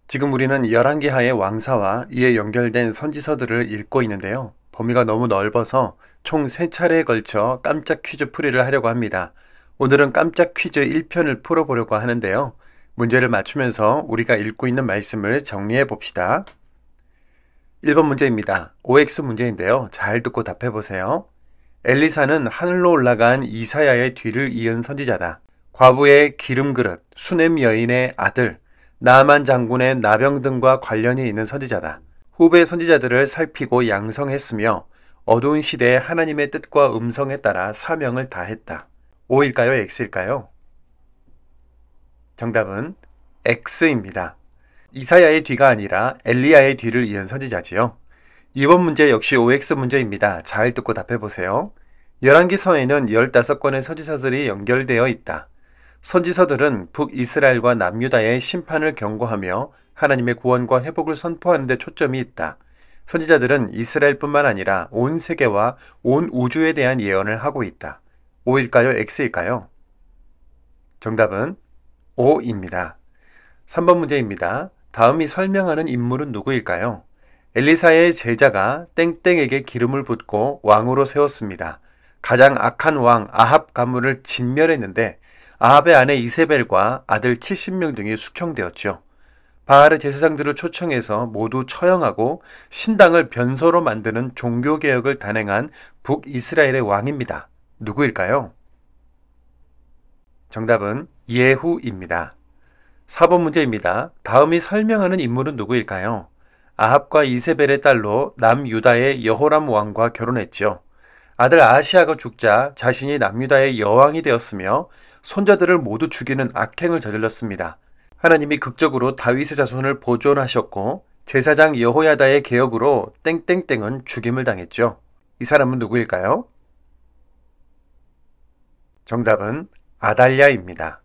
지금 우리는 열왕기하의 왕사와 이에 연결된 선지서들을 읽고 있는데요. 범위가 너무 넓어서 총 3차례에 걸쳐 깜짝 퀴즈 풀이를 하려고 합니다. 오늘은 깜짝 퀴즈 1편을 풀어보려고 하는데요. 문제를 맞추면서 우리가 읽고 있는 말씀을 정리해 봅시다. 1번 문제입니다. OX 문제인데요. 잘 듣고 답해 보세요. 엘리사는 하늘로 올라간 이사야의 뒤를 이은 선지자다. 과부의 기름그릇, 수넴 여인의 아들, 나아만 장군의 나병 등과 관련이 있는 선지자다. 후배 선지자들을 살피고 양성했으며 어두운 시대에 하나님의 뜻과 음성에 따라 사명을 다했다. O일까요? X일까요? 정답은 X입니다. 이사야의 뒤가 아니라 엘리야의 뒤를 이은 선지자지요. 이번 문제 역시 OX 문제입니다. 잘 듣고 답해보세요. 열왕기서에는 15권의 선지서들이 연결되어 있다. 선지서들은 북이스라엘과 남유다의 심판을 경고하며 하나님의 구원과 회복을 선포하는 데 초점이 있다. 선지자들은 이스라엘뿐만 아니라 온 세계와 온 우주에 대한 예언을 하고 있다. O일까요? X일까요? 정답은 O입니다. 3번 문제입니다. 다음이 설명하는 인물은 누구일까요? 엘리사의 제자가 땡땡에게 기름을 붓고 왕으로 세웠습니다. 가장 악한 왕 아합 가문을 진멸했는데 아합의 아내 이세벨과 아들 70명 등이 숙청되었죠. 바알의 제사장들을 초청해서 모두 처형하고 신당을 변소로 만드는 종교개혁을 단행한 북이스라엘의 왕입니다. 누구일까요? 정답은 예후입니다. 4번 문제입니다. 다음이 설명하는 인물은 누구일까요? 아합과 이세벨의 딸로 남유다의 여호람 왕과 결혼했죠. 아들 아하시아가 죽자 자신이 남유다의 여왕이 되었으며 손자들을 모두 죽이는 악행을 저질렀습니다. 하나님이 극적으로 다윗의 자손을 보존하셨고 제사장 여호야다의 개혁으로 땡땡땡은 죽임을 당했죠. 이 사람은 누구일까요? 정답은 아달랴입니다.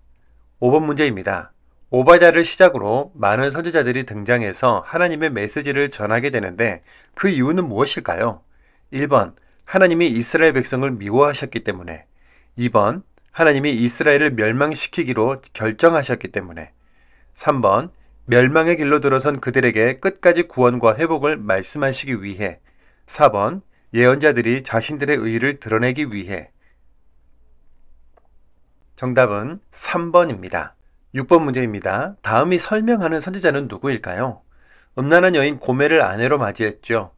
5번 문제입니다. 오바댜를 시작으로 많은 선지자들이 등장해서 하나님의 메시지를 전하게 되는데 그 이유는 무엇일까요? 1번 하나님이 이스라엘 백성을 미워하셨기 때문에, 2번 하나님이 이스라엘을 멸망시키기로 결정하셨기 때문에, 3번 멸망의 길로 들어선 그들에게 끝까지 구원과 회복을 말씀하시기 위해, 4번 예언자들이 자신들의 의의를 드러내기 위해. 정답은 3번입니다. 6번 문제입니다. 다음이 설명하는 선지자는 누구일까요? 음란한 여인 고멜을 아내로 맞이했죠.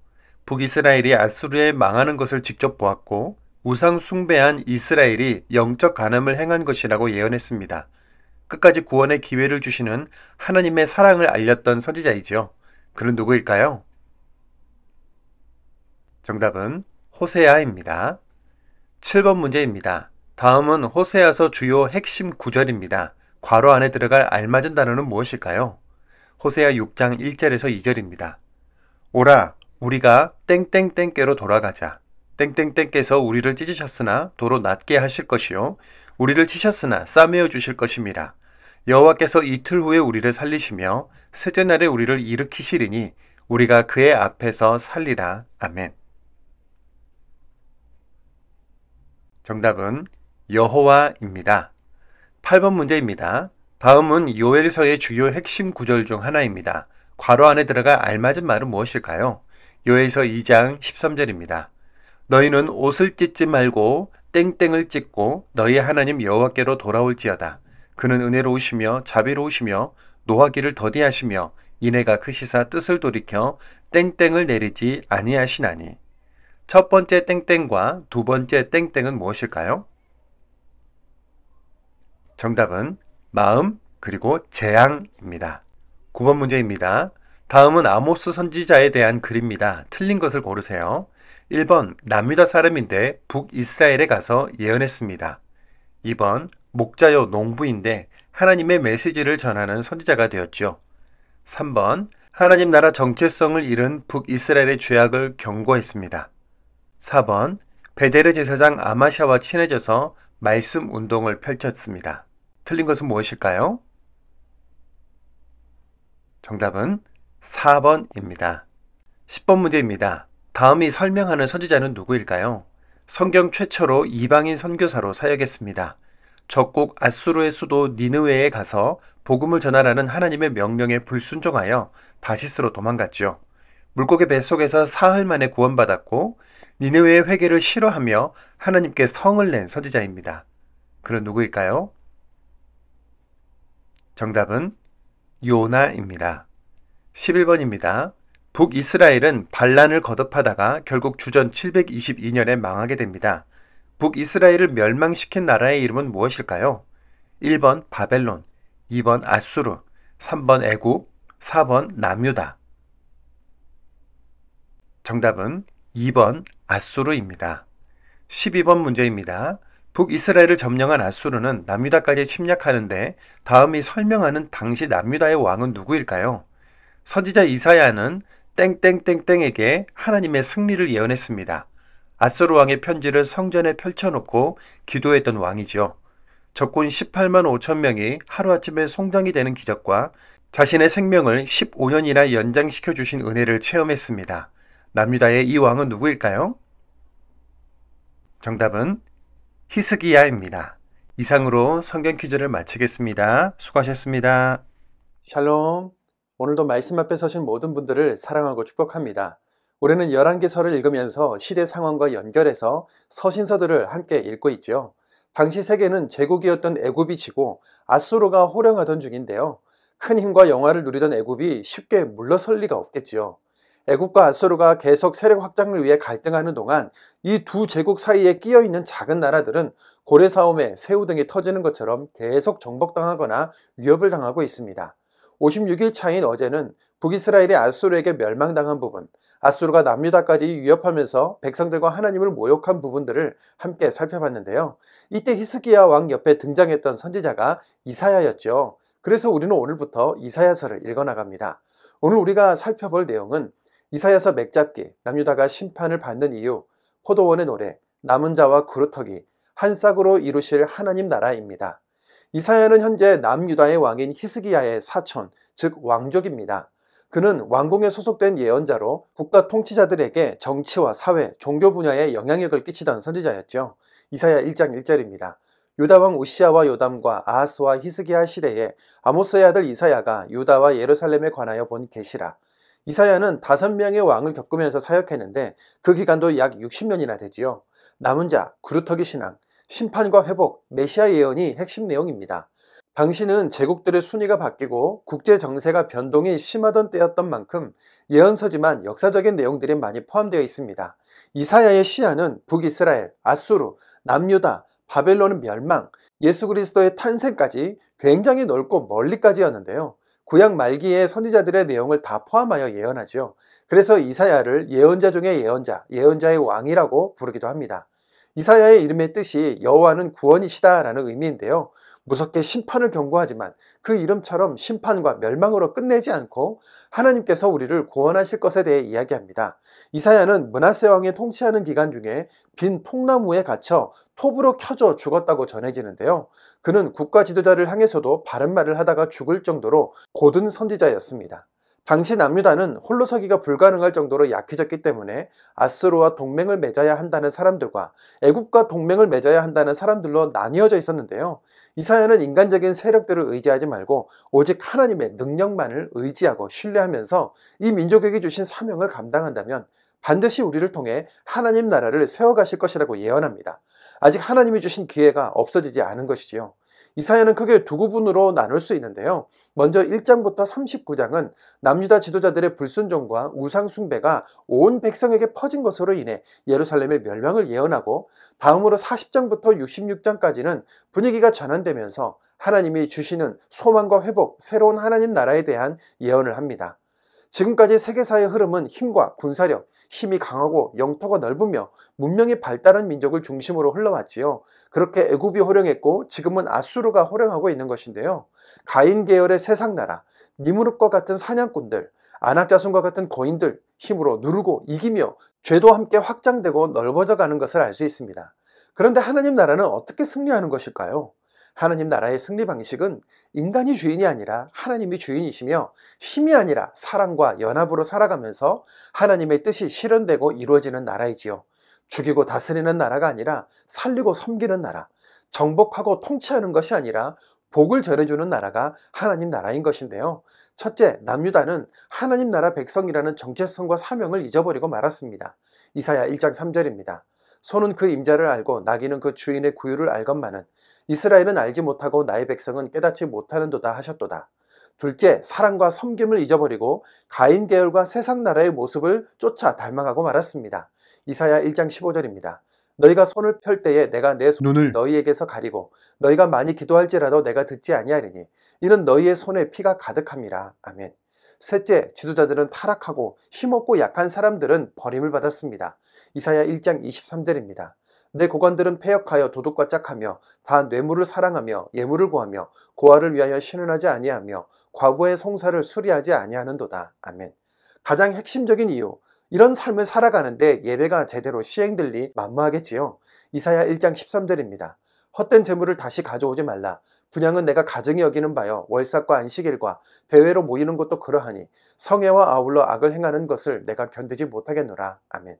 북이스라엘이 아수르에 망하는 것을 직접 보았고 우상 숭배한 이스라엘이 영적 간음을 행한 것이라고 예언했습니다. 끝까지 구원의 기회를 주시는 하나님의 사랑을 알렸던 선지자이죠. 그는 누구일까요? 정답은 호세아입니다. 7번 문제입니다. 다음은 호세아서 주요 핵심 구절입니다. 괄호 안에 들어갈 알맞은 단어는 무엇일까요? 호세아 6장 1절에서 2절입니다. 오라, 우리가 땡땡땡께로 돌아가자. 땡땡땡께서 우리를 찢으셨으나 도로 낫게 하실 것이요 우리를 치셨으나 싸매어 주실 것임이라. 여호와께서 이틀 후에 우리를 살리시며 셋째 날에 우리를 일으키시리니 우리가 그의 앞에서 살리라. 아멘. 정답은 여호와입니다. 8번 문제입니다. 다음은 요엘서의 주요 핵심 구절 중 하나입니다. 괄호 안에 들어갈 알맞은 말은 무엇일까요? 요엘서 2장 13절입니다. 너희는 옷을 찢지 말고 땡땡을 찢고 너희 하나님 여호와께로 돌아올지어다. 그는 은혜로우시며 자비로우시며 노하기를 더디하시며 이내가 크시사 뜻을 돌이켜 땡땡을 내리지 아니하시나니. 첫 번째 땡땡과 두 번째 땡땡은 무엇일까요? 정답은 마음 그리고 재앙입니다. 9번 문제입니다. 다음은 아모스 선지자에 대한 글입니다. 틀린 것을 고르세요. 1번 남유다 사람인데 북이스라엘에 가서 예언했습니다. 2번 목자요 농부인데 하나님의 메시지를 전하는 선지자가 되었죠. 3번 하나님 나라 정체성을 잃은 북이스라엘의 죄악을 경고했습니다. 4번 베델의 제사장 아마샤와 친해져서 말씀 운동을 펼쳤습니다. 틀린 것은 무엇일까요? 정답은 4번입니다. 10번 문제입니다. 다음이 설명하는 선지자는 누구일까요? 성경 최초로 이방인 선교사로 사역했습니다. 적국 아수르의 수도 니느웨에 가서 복음을 전하라는 하나님의 명령에 불순종하여 다시스로 도망갔죠. 물고기 뱃속에서 사흘 만에 구원받았고 니느웨의 회개를 싫어하며 하나님께 성을 낸 선지자입니다. 그는 누구일까요? 정답은 요나입니다. 11번입니다. 북이스라엘은 반란을 거듭하다가 결국 주전 722년에 망하게 됩니다. 북이스라엘을 멸망시킨 나라의 이름은 무엇일까요? 1번 바벨론, 2번 아수르, 3번 애굽, 4번 남유다. 정답은 2번 아수르입니다. 12번 문제입니다. 북이스라엘을 점령한 아수르는 남유다까지 침략하는데 다음이 설명하는 당시 남유다의 왕은 누구일까요? 선지자 이사야는 땡땡땡땡에게 하나님의 승리를 예언했습니다. 아수르 왕의 편지를 성전에 펼쳐놓고 기도했던 왕이지요. 적군 18만 5천 명이 하루아침에 송장이 되는 기적과 자신의 생명을 15년이나 연장시켜 주신 은혜를 체험했습니다. 남유다의 이 왕은 누구일까요? 정답은 히스기야입니다. 이상으로 성경 퀴즈를 마치겠습니다. 수고하셨습니다. 샬롬. 오늘도 말씀 앞에 서신 모든 분들을 사랑하고 축복합니다. 올해는 열왕기서를 읽으면서 시대 상황과 연결해서 서신서들을 함께 읽고 있죠. 당시 세계는 제국이었던 애굽이 지고 아수르가 호령하던 중인데요. 큰 힘과 영화를 누리던 애굽이 쉽게 물러설 리가 없겠지요. 애굽과 아수르가 계속 세력 확장을 위해 갈등하는 동안 이 두 제국 사이에 끼어있는 작은 나라들은 고래싸움에 새우등이 터지는 것처럼 계속 정복당하거나 위협을 당하고 있습니다. 56일 차인 어제는 북이스라엘이 아수르에게 멸망당한 부분, 아수르가 남유다까지 위협하면서 백성들과 하나님을 모욕한 부분들을 함께 살펴봤는데요. 이때 히스기야 왕 옆에 등장했던 선지자가 이사야였죠. 그래서 우리는 오늘부터 이사야서를 읽어나갑니다. 오늘 우리가 살펴볼 내용은 이사야서 맥잡기, 남유다가 심판을 받는 이유, 포도원의 노래, 남은 자와 그루터기, 한 싹으로 이루실 하나님 나라입니다. 이사야는 현재 남유다의 왕인 히스기야의 사촌, 즉 왕족입니다. 그는 왕궁에 소속된 예언자로 국가 통치자들에게 정치와 사회, 종교 분야에 영향력을 끼치던 선지자였죠. 이사야 1장 1절입니다. 유다왕 우시아와 요담과 아하스와 히스기야 시대에 아모스의 아들 이사야가 유다와 예루살렘에 관하여 본 계시라. 이사야는 5명의 왕을 겪으면서 사역했는데 그 기간도 약 60년이나 되지요. 남은 자, 그루터기 신앙, 심판과 회복, 메시아 예언이 핵심 내용입니다. 당시는 제국들의 순위가 바뀌고 국제 정세가 변동이 심하던 때였던 만큼 예언서지만 역사적인 내용들이 많이 포함되어 있습니다. 이사야의 시야는 북이스라엘, 아수르, 남유다, 바벨론의 멸망, 예수 그리스도의 탄생까지 굉장히 넓고 멀리까지였는데요. 구약 말기의 선지자들의 내용을 다 포함하여 예언하지요. 그래서 이사야를 예언자 중의 예언자, 예언자의 왕이라고 부르기도 합니다. 이사야의 이름의 뜻이 여호와는 구원이시다라는 의미인데요. 무섭게 심판을 경고하지만 그 이름처럼 심판과 멸망으로 끝내지 않고 하나님께서 우리를 구원하실 것에 대해 이야기합니다. 이사야는 므낫세 왕이 통치하는 기간 중에 빈 통나무에 갇혀 톱으로 켜져 죽었다고 전해지는데요. 그는 국가 지도자를 향해서도 바른 말을 하다가 죽을 정도로 고든 선지자였습니다. 당시 남유다는 홀로 서기가 불가능할 정도로 약해졌기 때문에 아수르와 동맹을 맺어야 한다는 사람들과 애굽과 동맹을 맺어야 한다는 사람들로 나뉘어져 있었는데요. 이사야는 인간적인 세력들을 의지하지 말고 오직 하나님의 능력만을 의지하고 신뢰하면서 이 민족에게 주신 사명을 감당한다면 반드시 우리를 통해 하나님 나라를 세워가실 것이라고 예언합니다. 아직 하나님이 주신 기회가 없어지지 않은 것이지요. 이사야는 크게 두 부분으로 나눌 수 있는데요. 먼저 1장부터 39장은 남유다 지도자들의 불순종과 우상 숭배가 온 백성에게 퍼진 것으로 인해 예루살렘의 멸망을 예언하고, 다음으로 40장부터 66장까지는 분위기가 전환되면서 하나님이 주시는 소망과 회복, 새로운 하나님 나라에 대한 예언을 합니다. 지금까지 세계사의 흐름은 힘과 군사력, 힘이 강하고 영토가 넓으며 문명이 발달한 민족을 중심으로 흘러왔지요. 그렇게 애굽이 호령했고 지금은 아수르가 호령하고 있는 것인데요. 가인 계열의 세상나라, 니무롯과 같은 사냥꾼들, 안악자손과 같은 거인들 힘으로 누르고 이기며 죄도 함께 확장되고 넓어져 가는 것을 알 수 있습니다. 그런데 하나님 나라는 어떻게 승리하는 것일까요? 하나님 나라의 승리 방식은 인간이 주인이 아니라 하나님이 주인이시며, 힘이 아니라 사랑과 연합으로 살아가면서 하나님의 뜻이 실현되고 이루어지는 나라이지요. 죽이고 다스리는 나라가 아니라 살리고 섬기는 나라, 정복하고 통치하는 것이 아니라 복을 전해주는 나라가 하나님 나라인 것인데요. 첫째, 남유다는 하나님 나라 백성이라는 정체성과 사명을 잊어버리고 말았습니다. 이사야 1장 3절입니다. 소는 그 임자를 알고 나귀는 그 주인의 구유를 알건만은 이스라엘은 알지 못하고 나의 백성은 깨닫지 못하는도다 하셨도다. 둘째, 사랑과 섬김을 잊어버리고 가인 계열과 세상 나라의 모습을 쫓아 닮아가고 말았습니다. 이사야 1장 15절입니다. 너희가 손을 펼 때에 내가 내 눈을 너희에게서 가리고 너희가 많이 기도할지라도 내가 듣지 아니하리니 이는 너희의 손에 피가 가득함이라. 아멘. 셋째, 지도자들은 타락하고 힘없고 약한 사람들은 버림을 받았습니다. 이사야 1장 23절입니다. 내 고관들은 패역하여 도둑과 짝하며 다 뇌물을 사랑하며 예물을 구하며 고아를 위하여 신원하지 아니하며 과부의 송사를 수리하지 아니하는도다. 아멘. 가장 핵심적인 이유, 이런 삶을 살아가는데 예배가 제대로 시행될 리 만무하겠지요. 이사야 1장 13절입니다. 헛된 재물을 다시 가져오지 말라. 분양은 내가 가증히 여기는 바여 월삭과 안식일과 대회로 모이는 것도 그러하니 성애와 아울러 악을 행하는 것을 내가 견디지 못하겠노라. 아멘.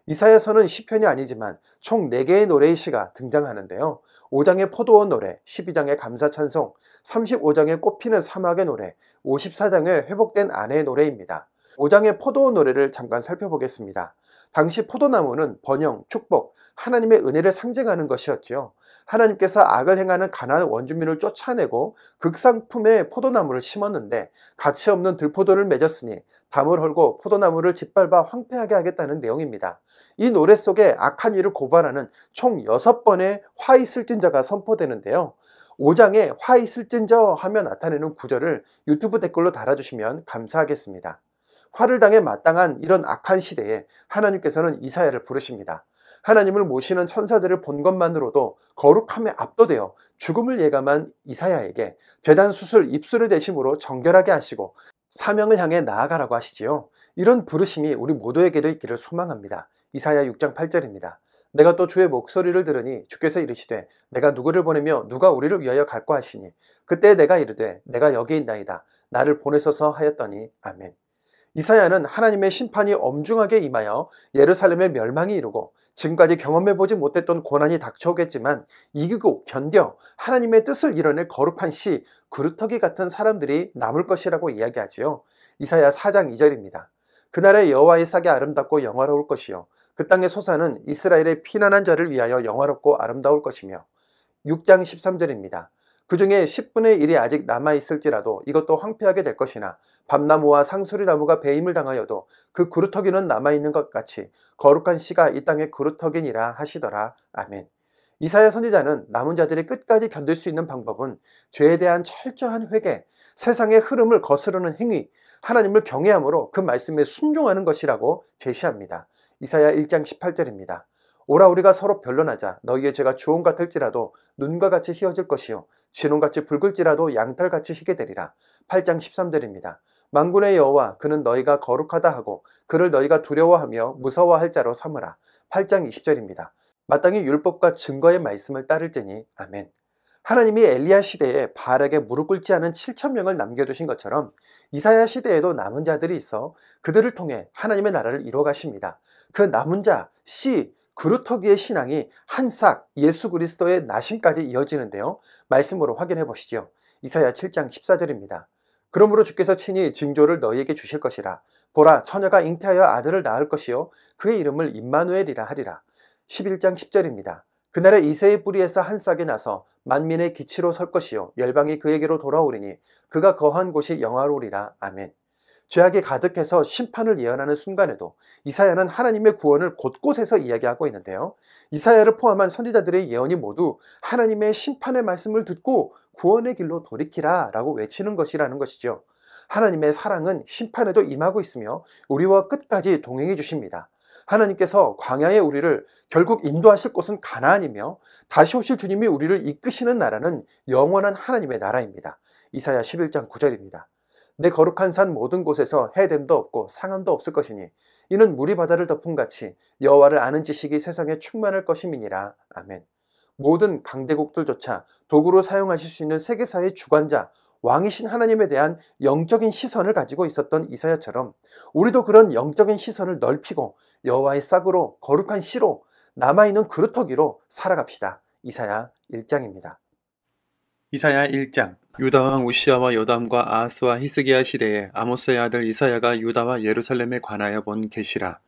이사야서는 시편이 아니지만 총 4개의 노래의 시가 등장하는데요. 5장의 포도원 노래, 12장의 감사 찬송, 35장의 꽃피는 사막의 노래, 54장의 회복된 아내의 노래입니다. 5장의 포도원 노래를 잠깐 살펴보겠습니다. 당시 포도나무는 번영, 축복, 하나님의 은혜를 상징하는 것이었지요. 하나님께서 악을 행하는 가나안 원주민을 쫓아내고 극상품의 포도나무를 심었는데 가치 없는 들포도를 맺었으니 담을 헐고 포도나무를 짓밟아 황폐하게 하겠다는 내용입니다. 이 노래 속에 악한 일을 고발하는 총 6번의 화 있을진 자가 선포되는데요. 5장에 화 있을진 자 하며 나타내는 구절을 유튜브 댓글로 달아주시면 감사하겠습니다. 화를 당해 마땅한 이런 악한 시대에 하나님께서는 이사야를 부르십니다. 하나님을 모시는 천사들을 본 것만으로도 거룩함에 압도되어 죽음을 예감한 이사야에게 제단 수술 입술을 대심으로 정결하게 하시고 사명을 향해 나아가라고 하시지요. 이런 부르심이 우리 모두에게도 있기를 소망합니다. 이사야 6장 8절입니다. 내가 또 주의 목소리를 들으니 주께서 이르시되 내가 누구를 보내며 누가 우리를 위하여 갈까 하시니 그때 내가 이르되 내가 여기 있나이다 나를 보내소서 하였더니 아멘. 이사야는 하나님의 심판이 엄중하게 임하여 예루살렘의 멸망이 이루고 지금까지 경험해보지 못했던 고난이 닥쳐오겠지만 이기고 견뎌 하나님의 뜻을 이뤄낼 거룩한 시 그루터기 같은 사람들이 남을 것이라고 이야기하지요. 이사야 4장 2절입니다. 그날의 여호와의 싹이 아름답고 영화로울 것이요 그 땅의 소사는 이스라엘의 피난한 자를 위하여 영화롭고 아름다울 것이며 6장 13절입니다. 그 중에 10분의 1이 아직 남아있을지라도 이것도 황폐하게 될 것이나 밤나무와 상수리나무가 배임을 당하여도 그 그루터기는 남아있는 것 같이 거룩한 씨가 이 땅의 그루터기니라 하시더라. 아멘. 이사야 선지자는 남은 자들이 끝까지 견딜 수 있는 방법은 죄에 대한 철저한 회개, 세상의 흐름을 거스르는 행위, 하나님을 경외함으로 그 말씀에 순종하는 것이라고 제시합니다. 이사야 1장 18절입니다. 오라 우리가 서로 변론하자. 너희의 죄가 주홍 같을지라도 눈과 같이 희어질 것이요 진홍같이 붉을지라도 양털같이 희게 되리라. 8장 13절입니다. 만군의 여호와 그는 너희가 거룩하다 하고 그를 너희가 두려워하며 무서워할 자로 삼으라. 8장 20절입니다. 마땅히 율법과 증거의 말씀을 따를지니 아멘. 하나님이 엘리야 시대에 바알에게 무릎 꿇지 않은 7,000명을 남겨두신 것처럼 이사야 시대에도 남은 자들이 있어 그들을 통해 하나님의 나라를 이루어 가십니다. 그 남은 자, 씨, 그루터기의 신앙이 한 싹 예수 그리스도의 나심까지 이어지는데요. 말씀으로 확인해 보시죠. 이사야 7장 14절입니다. 그러므로 주께서 친히 징조를 너희에게 주실 것이라. 보라 처녀가 잉태하여 아들을 낳을 것이요 그의 이름을 임마누엘이라 하리라. 11장 10절입니다. 그날에 이새의 뿌리에서 한 싹이 나서 만민의 기치로 설 것이요 열방이 그에게로 돌아오리니 그가 거한 곳이 영화로우리라. 아멘. 죄악이 가득해서 심판을 예언하는 순간에도 이사야는 하나님의 구원을 곳곳에서 이야기하고 있는데요. 이사야를 포함한 선지자들의 예언이 모두 하나님의 심판의 말씀을 듣고 구원의 길로 돌이키라 라고 외치는 것이라는 것이죠. 하나님의 사랑은 심판에도 임하고 있으며 우리와 끝까지 동행해 주십니다. 하나님께서 광야의 우리를 결국 인도하실 곳은 가나안이며 다시 오실 주님이 우리를 이끄시는 나라는 영원한 하나님의 나라입니다. 이사야 11장 9절입니다. 내 거룩한 산 모든 곳에서 해됨도 없고 상함도 없을 것이니 이는 물이 바다를 덮음 같이 여호와를 아는 지식이 세상에 충만할 것임이니라. 아멘. 모든 강대국들조차 도구로 사용하실 수 있는 세계사의 주관자 왕이신 하나님에 대한 영적인 시선을 가지고 있었던 이사야처럼 우리도 그런 영적인 시선을 넓히고 여호와의 싹으로 거룩한 씨로 남아있는 그루터기로 살아갑시다. 이사야 1장입니다. 이사야 1장. 유다 왕 우시아와 요담과 아하스와 히스기야 시대에 아모스의 아들 이사야가 유다와 예루살렘에 관하여 본 계시라.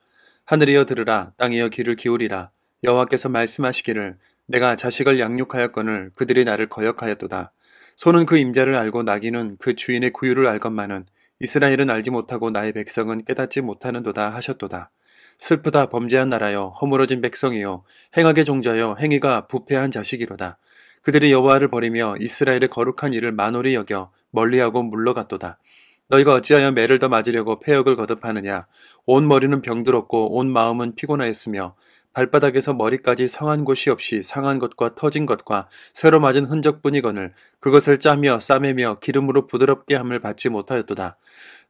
하늘이여 들으라. 땅이여 귀를 기울이라. 여호와께서 말씀하시기를 내가 자식을 양육하였거늘 그들이 나를 거역하였도다. 소는 그 임자를 알고 나귀는 그 주인의 구유를 알건만은 이스라엘은 알지 못하고 나의 백성은 깨닫지 못하는도다 하셨도다. 슬프다 범죄한 나라여 허물어진 백성이여 행악의 종자여 행위가 부패한 자식이로다. 그들이 여호와를 버리며 이스라엘의 거룩한 일을 만홀히 여겨 멀리하고 물러갔도다. 너희가 어찌하여 매를 더 맞으려고 패역을 거듭하느냐. 온 머리는 병들었고 온 마음은 피곤하였으며 발바닥에서 머리까지 상한 곳이 없이 상한 것과 터진 것과 새로 맞은 흔적뿐이거늘 그것을 짜며 싸매며 기름으로 부드럽게 함을 받지 못하였도다.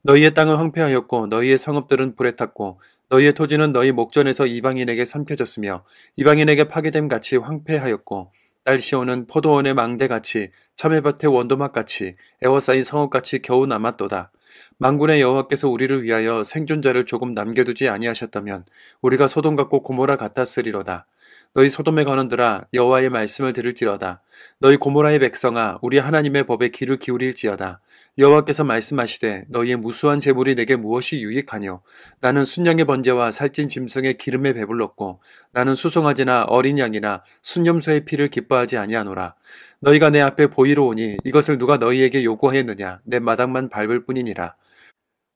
너희의 땅은 황폐하였고 너희의 성읍들은 불에 탔고 너희의 토지는 너희 목전에서 이방인에게 삼켜졌으며 이방인에게 파괴됨 같이 황폐하였고 딸 시온은 포도원의 망대같이 참외밭의 원도막같이 에워싸인 성읍같이 겨우 남았도다. 만군의 여호와께서 우리를 위하여 생존자를 조금 남겨두지 아니하셨다면 우리가 소돔 같고 고모라 같았으리로다. 너희 소돔에 관원들아 여호와의 말씀을 들을지어다. 너희 고모라의 백성아 우리 하나님의 법에 귀를 기울일지어다. 여호와께서 말씀하시되 너희의 무수한 재물이 내게 무엇이 유익하뇨. 나는 순양의 번제와 살찐 짐승의 기름에 배불렀고 나는 수송아지나 어린 양이나 순념소의 피를 기뻐하지 아니하노라. 너희가 내 앞에 보이러 오니 이것을 누가 너희에게 요구하였느냐. 내 마당만 밟을 뿐이니라.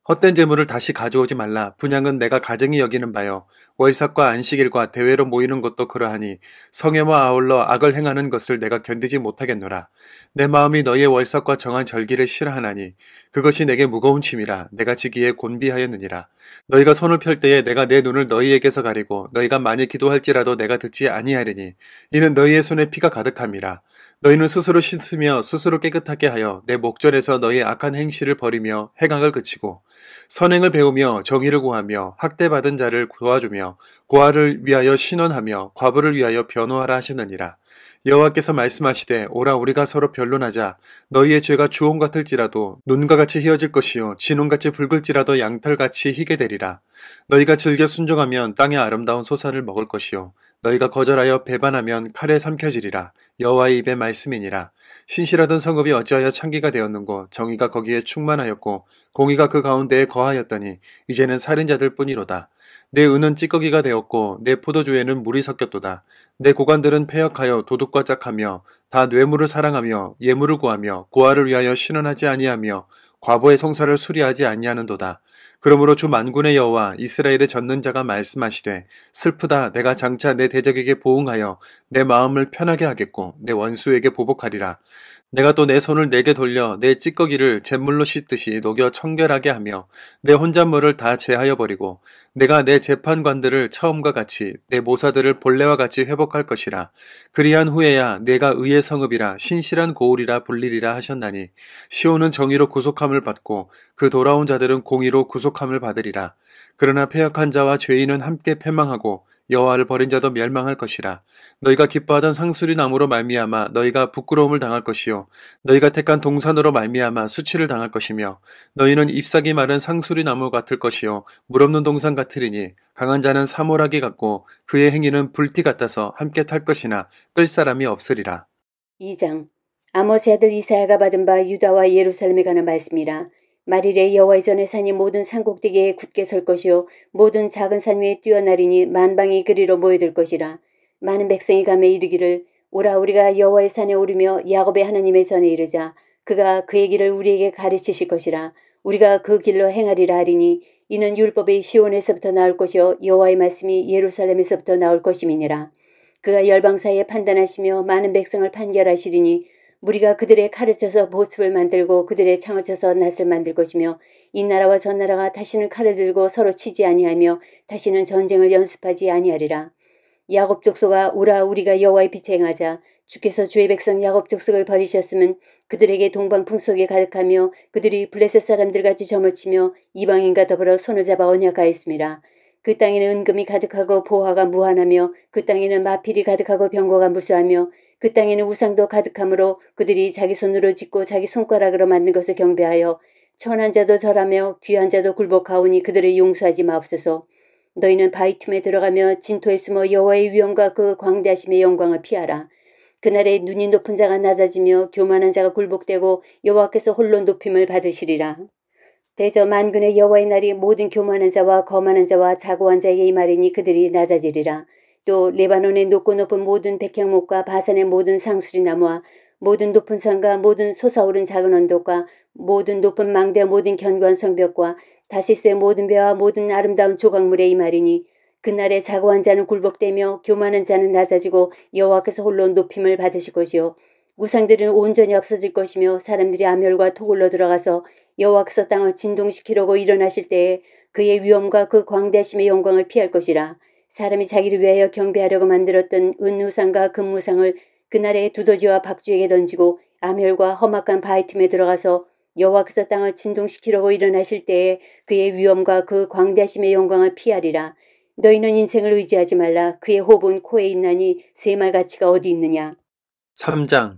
헛된 재물을 다시 가져오지 말라. 분향은 내가 가증히 여기는 바요. 월삭과 안식일과 대회로 모이는 것도 그러하니 성회와 아울러 악을 행하는 것을 내가 견디지 못하겠노라. 내 마음이 너희의 월삭과 정한 절기를 싫어하나니 그것이 내게 무거운 짐이라. 내가 지기에 곤비하였느니라. 너희가 손을 펼 때에 내가 내 눈을 너희에게서 가리고 너희가 만일 기도할지라도 내가 듣지 아니하리니 이는 너희의 손에 피가 가득함이라. 너희는 스스로 씻으며 스스로 깨끗하게 하여 내 목전에서 너희의 악한 행실을 버리며 행악을 그치고 선행을 배우며 정의를 구하며 학대받은 자를 도와주며 고아를 위하여 신원하며 과부를 위하여 변호하라 하시느니라. 여호와께서 말씀하시되 오라 우리가 서로 변론하자. 너희의 죄가 주홍 같을지라도 눈과 같이 희어질 것이요 진홍같이 붉을지라도 양털같이 희게 되리라. 너희가 즐겨 순종하면 땅의 아름다운 소산을 먹을 것이요 너희가 거절하여 배반하면 칼에 삼켜지리라. 여호와의 입의 말씀이니라. 신실하던 성읍이 어찌하여 창기가 되었는고 정의가 거기에 충만하였고 공의가 그 가운데에 거하였더니 이제는 살인자들 뿐이로다. 내 은은 찌꺼기가 되었고 내 포도주에는 물이 섞였도다. 내 고관들은 패역하여 도둑과 짝하며 다 뇌물을 사랑하며 예물을 구하며 고아를 위하여 신원하지 아니하며 과부의 송사를 수리하지 아니하는도다. 그러므로 주 만군의 여호와 이스라엘의 젖는 자가 말씀하시되 슬프다. 내가 장차 내 대적에게 보응하여 내 마음을 편하게 하겠고 내 원수에게 보복하리라. 내가 또 내 손을 내게 돌려 내 찌꺼기를 잿물로 씻듯이 녹여 청결하게 하며 내 혼잣물을 다 제하여 버리고 내가 내 재판관들을 처음과 같이 내 모사들을 본래와 같이 회복할 것이라. 그리한 후에야 내가 의의 성읍이라 신실한 고울이라 불리리라 하셨나니 시온은 정의로 구속함을 받고 그 돌아온 자들은 공의로 구속함을 받으리라. 그러나 패역한 자와 죄인은 함께 패망하고 여호와를 버린 자도 멸망할 것이라. 너희가 기뻐하던 상수리 나무로 말미암아 너희가 부끄러움을 당할 것이요 너희가 택한 동산으로 말미암아 수치를 당할 것이며 너희는 잎사귀 마른 상수리 나무 같을 것이요 물 없는 동산 같으리니 강한 자는 사모라기 같고 그의 행위는 불티 같아서 함께 탈 것이나 끌 사람이 없으리라. 2장. 아모스 아들 이사야가 받은 바 유다와 예루살렘에 관한 말씀이라. 말일에 여호와의 전에 산이 모든 산꼭대기에 굳게 설 것이요 모든 작은 산 위에 뛰어나리니 만방이 그리로 모여들 것이라. 많은 백성이 가며 이르기를 오라 우리가 여호와의 산에 오르며 야곱의 하나님의 전에 이르자. 그가 그의 길을 우리에게 가르치실 것이라. 우리가 그 길로 행하리라 하리니 이는 율법이 시온에서부터 나올 것이요 여호와의 말씀이 예루살렘에서부터 나올 것임이니라. 그가 열방 사이에 판단하시며 많은 백성을 판결하시리니 무리가 그들의 칼을 쳐서 보습을 만들고 그들의 창을 쳐서 낫을 만들 것이며 이 나라와 저 나라가 다시는 칼을 들고 서로 치지 아니하며 다시는 전쟁을 연습하지 아니하리라. 야곱 족속아 오라 우리가 여호와의 빛에 행하자. 주께서 주의 백성 야곱 족속을 버리셨으면 그들에게 동방 풍속에 가득하며 그들이 블레셋 사람들같이 점을 치며 이방인과 더불어 손을 잡아 언약하였습니다. 그 땅에는 은금이 가득하고 보화가 무한하며 그 땅에는 마필이 가득하고 병거가 무수하며 그 땅에는 우상도 가득하므로 그들이 자기 손으로 짓고 자기 손가락으로 만든 것을 경배하여 천한 자도 절하며 귀한 자도 굴복하오니 그들을 용서하지 마옵소서. 너희는 바위 틈에 들어가며 진토에 숨어 여호와의 위엄과 그 광대하심의 영광을 피하라. 그날에 눈이 높은 자가 낮아지며 교만한 자가 굴복되고 여호와께서 홀로 높임을 받으시리라. 대저 만군의 여호와의 날이 모든 교만한 자와 거만한 자와 자고한 자에게 임하리니 그들이 낮아지리라. 또 레바논의 높고 높은 모든 백향목과 바산의 모든 상수리 나무와 모든 높은 산과 모든 솟아오른 작은 언덕과 모든 높은 망대와 모든 견고한 성벽과 다시스의 모든 배와 모든 아름다운 조각물에 임하리니 그날에 자고한 자는 굴복되며 교만한 자는 낮아지고 여호와께서 홀로 높임을 받으실 것이요 우상들은 온전히 없어질 것이며 사람들이 아멸과 토굴로 들어가서 여호와께서 땅을 진동시키려고 일어나실 때에 그의 위엄과 그 광대하심의 영광을 피할 것이라. 사람이 자기를 위하여 경배하려고 만들었던 은우상과 금무상을 그날에 두더지와 박쥐에게 던지고 아멸과 험악한 바위 틈에 들어가서 여호와께서 땅을 진동시키려고 일어나실 때에 그의 위엄과 그 광대하심의 영광을 피하리라. 너희는 인생을 의지하지 말라. 그의 호흡은 코에 있나니 새말 가치가 어디 있느냐. 3장.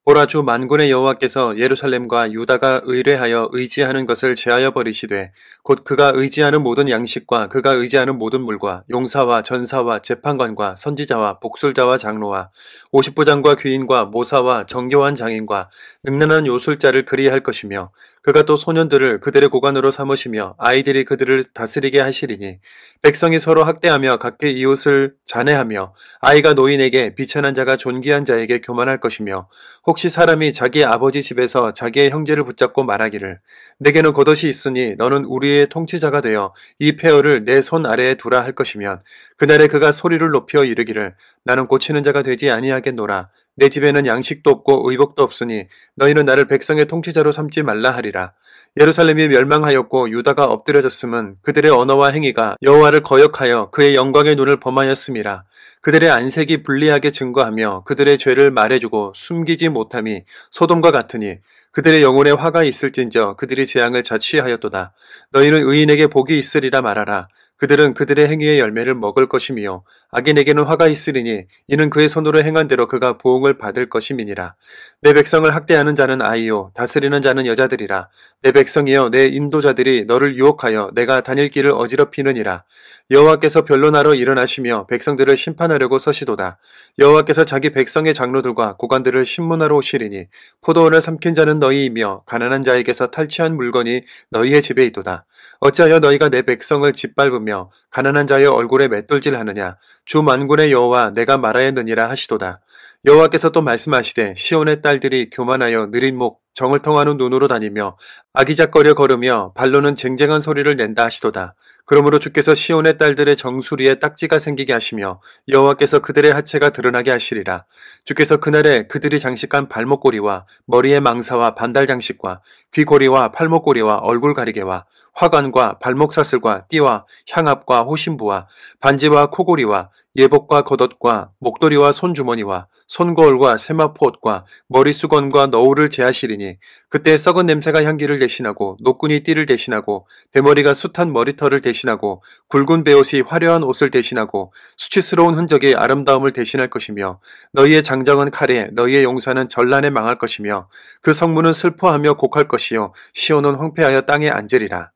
보라, 주 만군의 여호와께서 예루살렘과 유다가 의뢰하여 의지하는 것을 제하여 버리시되 곧 그가 의지하는 모든 양식과 그가 의지하는 모든 물과 용사와 전사와 재판관과 선지자와 복술자와 장로와 50부장과 귀인과 모사와 정교한 장인과 능란한 요술자를 그리할 것이며 그가 또 소년들을 그들의 고관으로 삼으시며 아이들이 그들을 다스리게 하시리니 백성이 서로 학대하며 각기 이웃을 잔해하며 아이가 노인에게 비천한 자가 존귀한 자에게 교만할 것이며 혹시 사람이 자기 아버지 집에서 자기의 형제를 붙잡고 말하기를 내게는 겉옷이 있으니 너는 우리의 통치자가 되어 이 폐허를 내 손 아래에 두라 할 것이면 그날에 그가 소리를 높여 이르기를 나는 고치는 자가 되지 아니하겠노라. 내 집에는 양식도 없고 의복도 없으니 너희는 나를 백성의 통치자로 삼지 말라 하리라. 예루살렘이 멸망하였고 유다가 엎드려졌음은 그들의 언어와 행위가 여호와를 거역하여 그의 영광의 눈을 범하였음이라. 그들의 안색이 불리하게 증거하며 그들의 죄를 말해주고 숨기지 못함이 소돔과 같으니 그들의 영혼에 화가 있을진저 그들이 재앙을 자취하였도다. 너희는 의인에게 복이 있으리라 말하라. 그들은 그들의 행위의 열매를 먹을 것이며 악인에게는 화가 있으리니 이는 그의 손으로 행한 대로 그가 보응을 받을 것임이니라. 내 백성을 학대하는 자는 아이요 다스리는 자는 여자들이라. 내 백성이여 내 인도자들이 너를 유혹하여 내가 다닐 길을 어지럽히느니라. 여호와께서 변론하러 일어나시며 백성들을 심판하려고 서시도다. 여호와께서 자기 백성의 장로들과 고관들을 신문하러 오시리니 포도원을 삼킨 자는 너희이며 가난한 자에게서 탈취한 물건이 너희의 집에 있도다. 어찌하여 너희가 내 백성을 짓밟으며 가난한 자의 얼굴에 맷돌질하느냐. 주 만군의 여호와 내가 말하였느니라 하시도다. 여호와께서 또 말씀하시되 시온의 딸들이 교만하여 느린 목 정을 통하는 눈으로 다니며 아기작거려 걸으며 발로는 쟁쟁한 소리를 낸다 하시도다. 그러므로 주께서 시온의 딸들의 정수리에 딱지가 생기게 하시며 여호와께서 그들의 하체가 드러나게 하시리라. 주께서 그날에 그들이 장식한 발목고리와 머리의 망사와 반달 장식과 귀고리와 팔목고리와 얼굴 가리개와 화관과 발목사슬과 띠와 향압과 호신부와 반지와 코고리와 예복과 겉옷과 목도리와 손주머니와 손거울과 세마포옷과 머리수건과 너울을 제하시리니 그때 썩은 냄새가 향기를 대신하고 노끈이 띠를 대신하고 대머리가 숱한 머리털을 대신하고 굵은 베옷이 화려한 옷을 대신하고 수치스러운 흔적이 아름다움을 대신할 것이며 너희의 장정은 칼에 너희의 용사는 전란에 망할 것이며 그 성문은 슬퍼하며 곡할 것이요 시온은 황폐하여 땅에 앉으리라.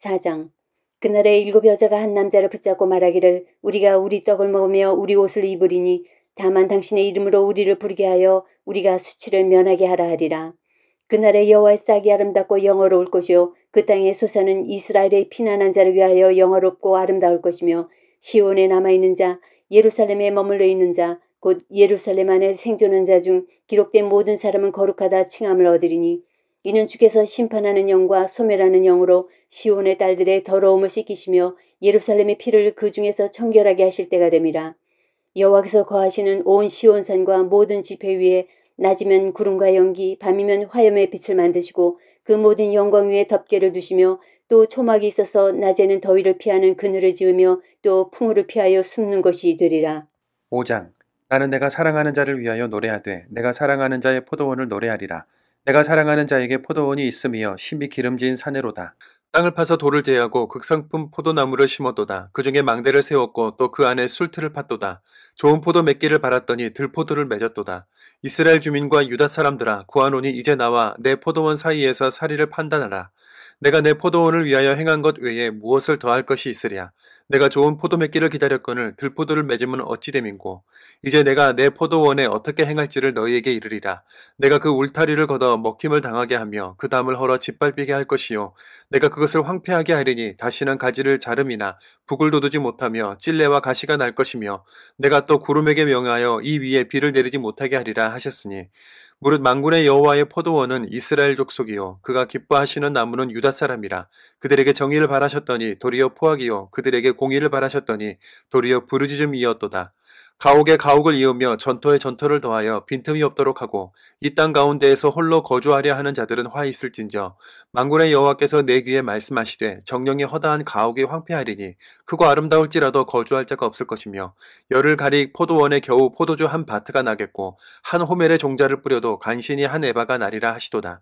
4장. 그날에 7 여자가 한 남자를 붙잡고 말하기를 우리가 우리 떡을 먹으며 우리 옷을 입으리니 다만 당신의 이름으로 우리를 부르게 하여 우리가 수치를 면하게 하라 하리라. 그날에 여호와의 싹이 아름답고 영화로울 것이요 그 땅의 소사는 이스라엘의 피난한 자를 위하여 영화롭고 아름다울 것이며 시온에 남아있는 자 예루살렘에 머물러 있는 자 곧 예루살렘 안에 생존한 자 중 기록된 모든 사람은 거룩하다 칭함을 얻으리니 이는 주께서 심판하는 영과 소멸하는 영으로 시온의 딸들의 더러움을 씻기시며 예루살렘의 피를 그 중에서 청결하게 하실 때가 됨이라. 여호와께서 거하시는 온 시온산과 모든 지폐 위에 낮이면 구름과 연기 밤이면 화염의 빛을 만드시고 그 모든 영광 위에 덮개를 두시며 또 초막이 있어서 낮에는 더위를 피하는 그늘을 지으며 또 풍우를 피하여 숨는 것이 되리라. 5장. 나는 내가 사랑하는 자를 위하여 노래하되 내가 사랑하는 자의 포도원을 노래하리라. 내가 사랑하는 자에게 포도원이 있으며 심히 기름진 사내로다. 땅을 파서 돌을 제하고 극성품 포도나무를 심었도다. 그 중에 망대를 세웠고 또 그 안에 술틀을 팠도다. 좋은 포도 맺기를 바랐더니 들포도를 맺었도다. 이스라엘 주민과 유다 사람들아 구하노니 이제 나와 내 포도원 사이에서 사리를 판단하라. 내가 내 포도원을 위하여 행한 것 외에 무엇을 더할 것이 있으랴. 내가 좋은 포도 맺기를 기다렸거늘 들포도를 맺으면 어찌 됨인고. 이제 내가 내 포도원에 어떻게 행할지를 너희에게 이르리라. 내가 그 울타리를 걷어 먹힘을 당하게 하며 그 담을 헐어 짓밟히게 할 것이요. 내가 그것을 황폐하게 하리니 다시는 가지를 자름이나 북을 돋우지 못하며 찔레와 가시가 날 것이며 내가 또 구름에게 명하여 이 위에 비를 내리지 못하게 하리라 하셨으니 무릇 만군의 여호와의 포도원은 이스라엘 족속이요 그가 기뻐하시는 나무는 유다 사람이라. 그들에게 정의를 바라셨더니 도리어 포악이요 그들에게 공의를 바라셨더니 도리어 부르짖음이었도다. 가옥에 가옥을 이으며 전토에 전토를 더하여 빈틈이 없도록 하고 이 땅 가운데에서 홀로 거주하려 하는 자들은 화 있을진저. 만군의 여호와께서 내 귀에 말씀하시되 정령이 허다한 가옥이 황폐하리니 크고 아름다울지라도 거주할 자가 없을 것이며 열을 가리 포도원에 겨우 포도주 한 바트가 나겠고 한 호멜의 종자를 뿌려도 간신히 한 에바가 나리라 하시도다.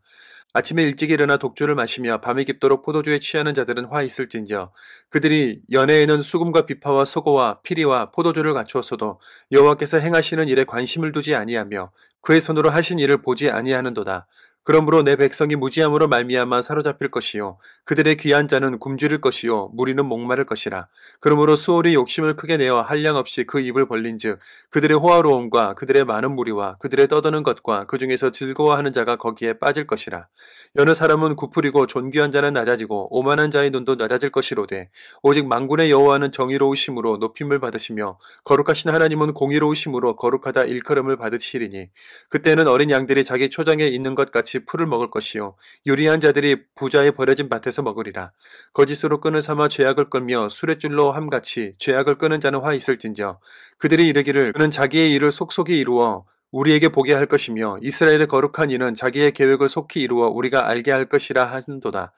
아침에 일찍 일어나 독주를 마시며 밤이 깊도록 포도주에 취하는 자들은 화 있을진저. 그들이 연애에는 수금과 비파와 소고와 피리와 포도주를 갖추었어도 여호와께서 행하시는 일에 관심을 두지 아니하며 그의 손으로 하신 일을 보지 아니하는도다. 그러므로 내 백성이 무지함으로 말미암아 사로잡힐 것이요 그들의 귀한 자는 굶주릴 것이요 무리는 목마를 것이라. 그러므로 수월이 욕심을 크게 내어 한량없이 그 입을 벌린즉 그들의 호화로움과 그들의 많은 무리와 그들의 떠드는 것과 그 중에서 즐거워하는 자가 거기에 빠질 것이라. 여느 사람은 구풀이고 존귀한 자는 낮아지고 오만한 자의 눈도 낮아질 것이로되 오직 만군의 여호와는 정의로우심으로 높임을 받으시며 거룩하신 하나님은 공의로우심으로 거룩하다 일컬음을 받으시리니 그때는 어린 양들이 자기 초장에 있는 것 같이 풀을 먹을 것이요 유리한 자들이 부자의 버려진 밭에서 먹으리라. 거짓으로 끈을 삼아 죄악을 끌며 수레줄로 함같이 죄악을 끄는 자는 화 있을진저. 그들이 이르기를 그는 자기의 일을 속속이 이루어 우리에게 보게 할 것이며 이스라엘의 거룩한 이는 자기의 계획을 속히 이루어 우리가 알게 할 것이라 하는도다.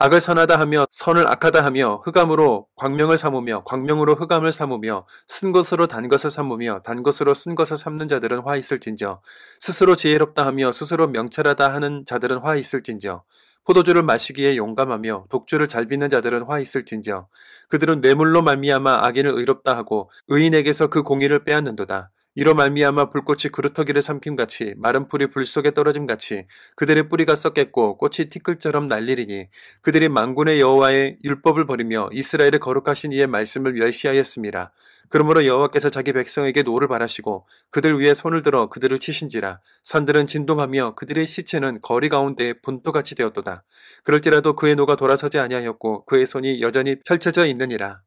악을 선하다 하며 선을 악하다 하며 흑암으로 광명을 삼으며 광명으로 흑암을 삼으며 쓴 것으로 단 것을 삼으며 단 것으로 쓴 것을 삼는 자들은 화 있을진저. 스스로 지혜롭다 하며 스스로 명철하다 하는 자들은 화 있을진저. 포도주를 마시기에 용감하며 독주를 잘 빚는 자들은 화 있을진저. 그들은 뇌물로 말미암아 악인을 의롭다 하고 의인에게서 그 공의를 빼앗는도다. 이로 말미암아 불꽃이 그루터기를 삼킴같이 마른 풀이 불 속에 떨어짐같이 그들의 뿌리가 썩겠고 꽃이 티끌처럼 날리리니 그들이 만군의 여호와의 율법을 버리며 이스라엘의 거룩하신 이의 말씀을 멸시하였습니다. 그러므로 여호와께서 자기 백성에게 노를 바라시고 그들 위에 손을 들어 그들을 치신지라. 산들은 진동하며 그들의 시체는 거리 가운데 분토같이 되었도다. 그럴지라도 그의 노가 돌아서지 아니하였고 그의 손이 여전히 펼쳐져 있느니라.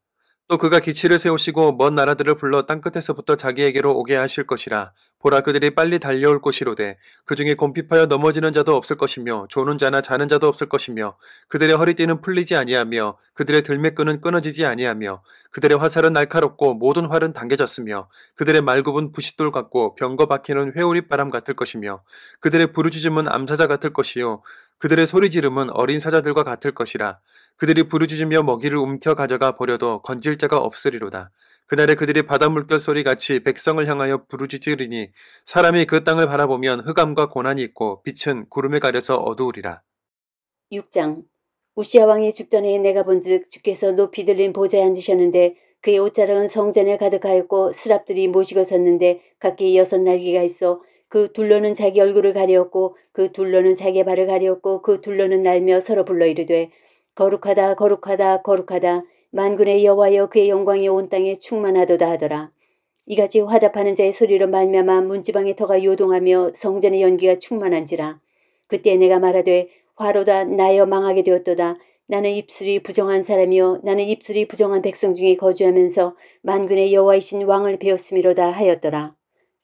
또 그가 기치를 세우시고 먼 나라들을 불러 땅끝에서부터 자기에게로 오게 하실 것이라. 보라 그들이 빨리 달려올 것이로되 그 중에 곰핍하여 넘어지는 자도 없을 것이며 조는 자나 자는 자도 없을 것이며 그들의 허리띠는 풀리지 아니하며 그들의 들매끈은 끊어지지 아니하며 그들의 화살은 날카롭고 모든 활은 당겨졌으며 그들의 말굽은 부싯돌 같고 병거 박히는 회오리 바람 같을 것이며 그들의 부르짖음은 암사자 같을 것이요 그들의 소리지름은 어린 사자들과 같을 것이라. 그들이 부르짖으며 먹이를 움켜 가져가 버려도 건질 자가 없으리로다. 그날에 그들이 바다 물결 소리같이 백성을 향하여 부르짖으리니 사람이 그 땅을 바라보면 흑암과 고난이 있고 빛은 구름에 가려서 어두우리라. 6장. 우시아 왕이 죽던 해에 내가 본즉 주께서 높이 들린 보좌에 앉으셨는데 그의 옷자락은 성전에 가득하였고 스랍들이 모시고 섰는데 각기 6날개가 있어 그 둘러는 자기 얼굴을 가리었고 그 둘러는 자기 발을 가리었고 그 둘러는 날며 서로 불러 이르되 거룩하다 거룩하다 거룩하다 만군의 여호와여 그의 영광이 온 땅에 충만하도다 하더라. 이같이 화답하는 자의 소리로 말미암아 문지방의 터가 요동하며 성전의 연기가 충만한지라. 그때 내가 말하되 화로다 나여 망하게 되었도다. 나는 입술이 부정한 사람이요 나는 입술이 부정한 백성 중에 거주하면서 만군의 여호와이신 왕을 배웠음이로다 하였더라.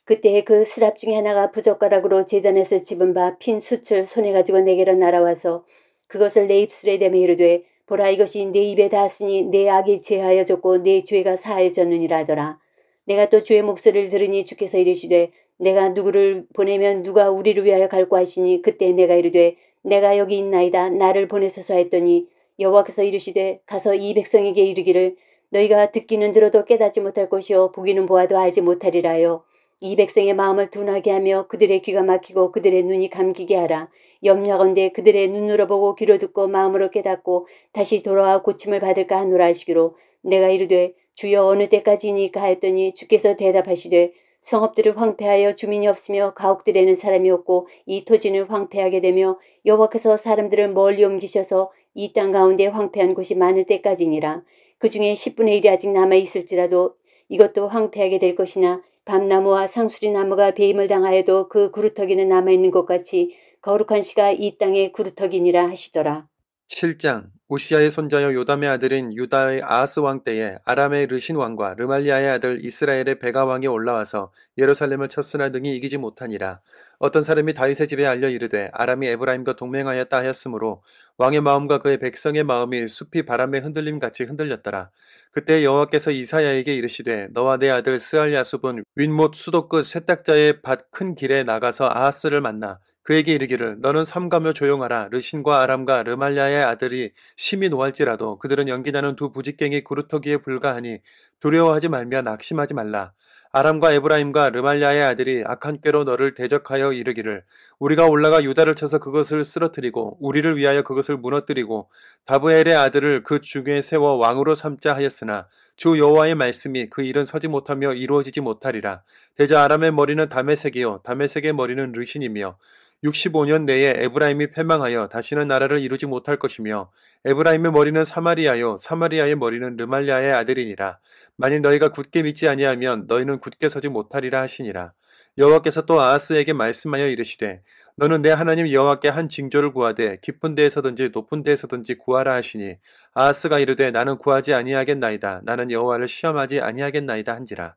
그때 그 스랍 중에 하나가 부젓가락으로 제단에서 집은 바 핀 숯을 손에 가지고 내게로 날아와서 그것을 내 입술에 대며 이르되 보라 이것이 내 입에 닿았으니 내 악이 제하여졌고 내 죄가 사하여졌느니라 하더라. 내가 또 주의 목소리를 들으니 주께서 이르시되 내가 누구를 보내면 누가 우리를 위하여 갈고 하시니 그때 내가 이르되 내가 여기 있나이다 나를 보내소서 했더니 여호와께서 이르시되 가서 이 백성에게 이르기를 너희가 듣기는 들어도 깨닫지 못할 것이요 보기는 보아도 알지 못하리라 하여 이 백성의 마음을 둔하게 하며 그들의 귀가 막히고 그들의 눈이 감기게 하라. 염려건대 그들의 눈으로 보고 귀로 듣고 마음으로 깨닫고 다시 돌아와 고침을 받을까 하노라 하시기로 내가 이르되 주여 어느 때까지니까 하였더니 주께서 대답하시되 성읍들을 황폐하여 주민이 없으며 가옥들에는 사람이 없고 이 토지는 황폐하게 되며 여호와께서 사람들을 멀리 옮기셔서 이 땅 가운데 황폐한 곳이 많을 때까지니라. 그 중에 10분의 1이 아직 남아 있을지라도 이것도 황폐하게 될 것이나 밤나무와 상수리 나무가 배임을 당하여도 그 구루터기는 남아 있는 것 같이 거룩한 씨가 이 땅의 구루터기니라 하시더라. 7장 우시아의 손자여 요담의 아들인 유다의 아하스 왕 때에 아람의 르신 왕과 르말리아의 아들 이스라엘의 베가 왕이 올라와서 예루살렘을 쳤으나 능히 이기지 못하니라. 어떤 사람이 다윗의 집에 알려 이르되 아람이 에브라임과 동맹하였다 하였으므로 왕의 마음과 그의 백성의 마음이 숲이 바람에 흔들림 같이 흔들렸더라. 그때 여호와께서 이사야에게 이르시되 너와 내 아들 스알야숲은 윗못 수도 끝 세탁자의 밭 큰 길에 나가서 아하스를 만나 그에게 이르기를 너는 삼가며 조용하라. 르신과 아람과 르말랴의 아들이 심히 노할지라도 그들은 연기나는 두 부직갱이 구루터기에 불과하니 두려워하지 말며 낙심하지 말라. 아람과 에브라임과 르말랴의 아들이 악한 꾀로 너를 대적하여 이르기를 우리가 올라가 유다를 쳐서 그것을 쓰러뜨리고 우리를 위하여 그것을 무너뜨리고 다브엘의 아들을 그 중에 세워 왕으로 삼자 하였으나 주 여호와의 말씀이 그 일은 서지 못하며 이루어지지 못하리라. 대저 아람의 머리는 다메섹이요 다메섹의 머리는 르신이며 65년 내에 에브라임이 패망하여 다시는 나라를 이루지 못할 것이며 에브라임의 머리는 사마리아요 사마리아의 머리는 르말랴의 아들이니라. 만일 너희가 굳게 믿지 아니하면 너희는 굳게 서지 못하리라 하시니라. 여호와께서 또 아하스에게 말씀하여 이르시되 너는 내 하나님 여호와께 한 징조를 구하되 깊은 데에서든지 높은 데에서든지 구하라 하시니 아하스가 이르되 나는 구하지 아니하겠나이다. 나는 여호와를 시험하지 아니하겠나이다 한지라.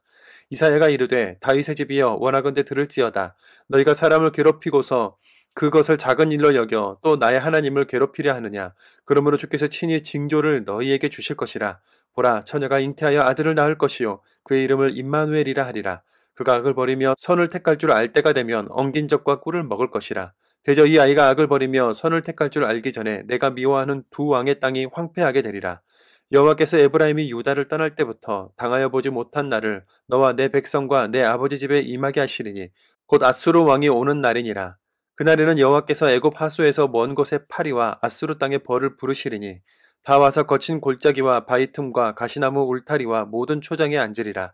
이사야가 이르되 다윗의 집이여 원하건대 들을지어다. 너희가 사람을 괴롭히고서 그것을 작은 일로 여겨 또 나의 하나님을 괴롭히려 하느냐. 그러므로 주께서 친히 징조를 너희에게 주실 것이라. 보라 처녀가 잉태하여 아들을 낳을 것이요 그의 이름을 임마누엘이라 하리라. 그가 악을 버리며 선을 택할 줄 알 때가 되면 엉긴 젖과 꿀을 먹을 것이라. 대저 이 아이가 악을 버리며 선을 택할 줄 알기 전에 내가 미워하는 두 왕의 땅이 황폐하게 되리라. 여호와께서 에브라임이 유다를 떠날 때부터 당하여 보지 못한 날을 너와 내 백성과 내 아버지 집에 임하게 하시리니 곧 아수르 왕이 오는 날이니라. 그날에는 여호와께서 애굽 하수에서 먼 곳에 파리와 아수르 땅에 벌을 부르시리니 다 와서 거친 골짜기와 바위 틈과 가시나무 울타리와 모든 초장에 앉으리라.